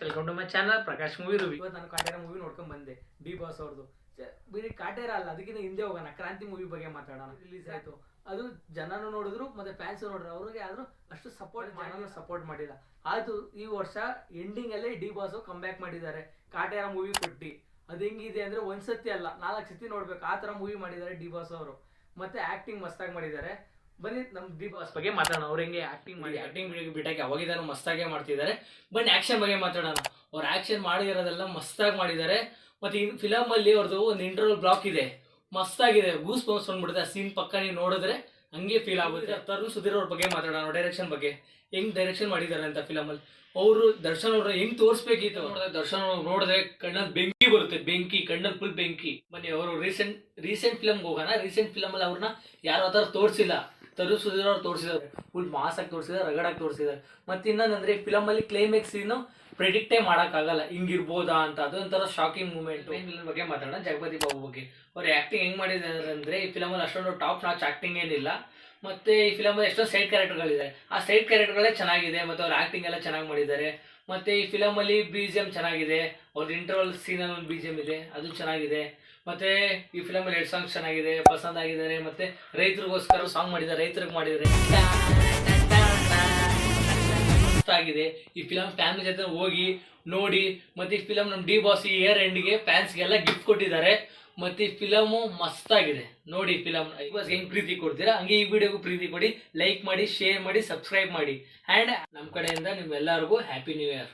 Welcome to my channel Prakash movie review. ಇವತ್ತು ನಾನು Kaatera movie ನೋಡ್ಕೊಂಡು ಬಂದೆ, ಡಿ ಬಾಸ್ ಅವ್ರದ್ದು. ಬರೀ ಕಾಟೇರ ಅಲ್ಲ, ಅದಕ್ಕಿಂತ ಹಿಂದೆ ಹೋಗೋಣ, ಕ್ರಾಂತಿ ಮೂವಿ ಬಗ್ಗೆ ಮಾತಾಡೋಣ. ರಿಲೀಸ್ ಆಯ್ತು, ಅದು ಜನನು ನೋಡಿದ್ರು ಮತ್ತೆ ಫ್ಯಾನ್ಸ್ ನೋಡಿದ್ರು. ಅವ್ರಿಗೆ ಆದ್ರೂ ಅಷ್ಟು ಸಪೋರ್ಟ್ ಮಾಡಿಲ್ಲ. ಆಯ್ತು, ಈ ವರ್ಷ ಎಂಡಿಂಗ್ ಅಲ್ಲೇ ಡಿ ಬಾಸ್ ಕಮ್ ಬ್ಯಾಕ್ ಮಾಡಿದ್ದಾರೆ ಕಾಟೇರ ಮೂವಿ ಕೊಟ್ಟು. ಅದು ಹೆಂಗಿದೆ ಅಂದ್ರೆ ಒಂದ್ಸತಿ ಅಲ್ಲ 4 ಸತಿ ನೋಡ್ಬೇಕು, ಆ ತರ ಮೂವಿ ಮಾಡಿದ್ದಾರೆ ಡಿ ಬಾಸ್ ಅವರು. ಮತ್ತೆ ಆಕ್ಟಿಂಗ್ ಮಸ್ತಾಗಿ ಮಾಡಿದ್ದಾರೆ. ಬನ್ನಿ ನಮ್ ಡಿ ಬಾಸ್ ಬಗ್ಗೆ ಮಾತಾಡೋಣ. ಅವ್ರು ಹೆಂಗೆ ಆಕ್ಟಿಂಗ್ ಬಿಟ್ಟಕ್ಕೆ ಅವಾಗಿದ್ದಾನು ಮಸ್ತಾಗೆ ಮಾಡ್ತಿದ್ದಾರೆ. ಬನ್ನಿ ಆಕ್ಷನ್ ಬಗ್ಗೆ ಮಾತಾಡೋಣ. ಅವ್ರು ಆಕ್ಷನ್ ಮಾಡಿರೋದೆಲ್ಲ ಮಸ್ತಾಗಿ ಮಾಡಿದ್ದಾರೆ. ಮತ್ತೆ ಈ ಫಿಲಮ್ ಅಲ್ಲಿ ಅವ್ರದ್ದು ಒಂದು ಇಂಟರ್ವಲ್ ಬ್ಲಾಕ್ ಇದೆ, ಮಸ್ತಾಗಿದೆ. ಗೂಸ್ ಬಂಪ್ಸ್ ಬಂದ್ಬಿಡುತ್ತೆ ಆ ಸೀನ್. ಪಕ್ಕ ನೀವು ನೋಡಿದ್ರೆ ಹಂಗೆ ಫೀಲ್ ಆಗುತ್ತೆ. ತರುಣ್ ಸುಧೀರ್ ಅವ್ರ ಬಗ್ಗೆ ಮಾತಾಡೋಣ. ಡೈರೆಕ್ಷನ್ ಬಗ್ಗೆ ಹೆಂಗ್ ಡೈರೆಕ್ಷನ್ ಮಾಡಿದ್ದಾರೆ ಅಂತ ಫಿಲಮ್ ಅಲ್ಲಿ. ಅವರು ದರ್ಶನ್ ಅವ್ರ ಹೆಂಗ್ ತೋರಿಸ್ಬೇಕಿತ್ತು. ದರ್ಶನ್ ಅವ್ರು ನೋಡಿದ್ರೆ ಕಣ್ಣಲ್ಲಿ ಬೆಂಕಿ ಬರುತ್ತೆ, ಬೆಂಕಿ ಕಣ್ಣಲ್ಲಿ ಫುಲ್ ಬೆಂಕಿ. ಬನ್ನಿ ಅವರು ರೀಸೆಂಟ್ ಫಿಲಮ್ಗೆ ಹೋಗೋಣ. ರೀಸೆಂಟ್ ಫಿಲಮ್ ಅಲ್ಲಿ ಅವ್ರನ್ನ ಯಾರು ಆತರ ತೋರಿಸಿಲ್ಲ. ತರುಣ್ ಸುಧೀರ್ ಅವ್ರು ತೋರಿಸಿದ್ದಾರೆ, ಫುಲ್ ಮಾಸ್ ಆಗಿ ತೋರಿಸಿದ್ದಾರೆ, ರಗಡಾಗಿ ತೋರಿಸಿದ್ದಾರೆ. ಮತ್ತೆ ಇನ್ನೊಂದಂದ್ರೆ ಫಿಲಮ್ ಅಲ್ಲಿ ಕ್ಲೈಮ್ಯಾಕ್ಸ್ ಸೀನು ಪ್ರೆಡಿಕ್ಟೇ ಮಾಡೋಕ್ಕಾಗಲ್ಲ, ಹಿಂಗಿರ್ಬೋದಾ ಅಂತ. ಅದು ಒಂಥರ ಶಾಕಿಂಗ್ ಮೂಮೆಂಟ್. ಬಗ್ಗೆ ಮಾತಾಡೋಣ. ಜಗಪತಿ ಬಾಬು ಬಗ್ಗೆ ಅವ್ರ ಆಕ್ಟಿಂಗ್ ಹೆಂಗ್ ಮಾಡಿದ್ದಾರೆ ಅಂದ್ರೆ, ಈ ಫಿಲಮ್ ಅಲ್ಲಿ ಅಷ್ಟೊಂದು ಟಾಪ್ ನಾಚ್ ಆಕ್ಟಿಂಗ್ ಏನಿಲ್ಲ. ಮತ್ತೆ ಈ ಫಿಲಮ್ ಅಲ್ಲಿ ಎಷ್ಟೋ ಸೈಡ್ ಕ್ಯಾರೆಕ್ಟರ್ಗಳಿದೆ, ಆ ಸೈಡ್ ಕ್ಯಾರೆಕ್ಟರ್ಗಳೇ ಚೆನ್ನಾಗಿದೆ. ಮತ್ತೆ ಅವ್ರ ಆಕ್ಟಿಂಗ್ ಎಲ್ಲ ಚೆನ್ನಾಗಿ ಮಾಡಿದ್ದಾರೆ. ಮತ್ತೆ ಈ ಫಿಲಮ್ ಅಲ್ಲಿ BGM ಚೆನ್ನಾಗಿದೆ. ಅವ್ರದ್ದು ಇಂಟರ್ವಲ್ ಸೀನಲ್ಲಿ ಒಂದು BGM ಇದೆ, ಅದು ಚೆನ್ನಾಗಿದೆ. ಮತ್ತೆ ಈ ಫಿಲಮ್ ಅಲ್ಲಿ 2 ಸಾಂಗ್ಸ್ ಚೆನ್ನಾಗಿದೆ, ಪಸಂದ್ ಆಗಿದ್ದಾರೆ. ಮತ್ತೆ ರೈತರಿಗೋಸ್ಕರ ಸಾಂಗ್ ಮಾಡಿದ್ದಾರೆ, ರೈತರಿಗೆ ಮಾಡಿದ್ದಾರೆ, ಆಗಿದೆ. ಈ ಫಿಲಮ್ ಫ್ಯಾಮಿಲಿ ಜೊತೆ ಹೋಗಿ ನೋಡಿ. ಮತ್ತೆ ಈ ಫಿಲಮ್ ನಮ್ಮ ಡಿ ಬಾಸ್ ಇಯರ್ ಎಂಡ್ಗೆ ಫ್ಯಾನ್ಸ್ಗೆಲ್ಲ ಗಿಫ್ಟ್ ಕೊಟ್ಟಿದ್ದಾರೆ. ಮತ್ತೆ ಈ ಫಿಲಮು ಮಸ್ತಾಗಿದೆ. ನೋಡಿ ಫಿಲಮ್ ಹೆಂಗ್ ಪ್ರೀತಿ ಕೊಡ್ತೀರಾ ಹಂಗೆ ಈ ವಿಡಿಯೋಗೂ ಪ್ರೀತಿ ಕೊಡಿ, ಲೈಕ್ ಮಾಡಿ, ಶೇರ್ ಮಾಡಿ, ಸಬ್ಸ್ಕ್ರೈಬ್ ಮಾಡಿ. ಆ್ಯಂಡ್ ನಮ್ಮ ಕಡೆಯಿಂದ ನಿಮ್ಮೆಲ್ಲರಿಗೂ ಹ್ಯಾಪಿ ನ್ಯೂ ಇಯರ್.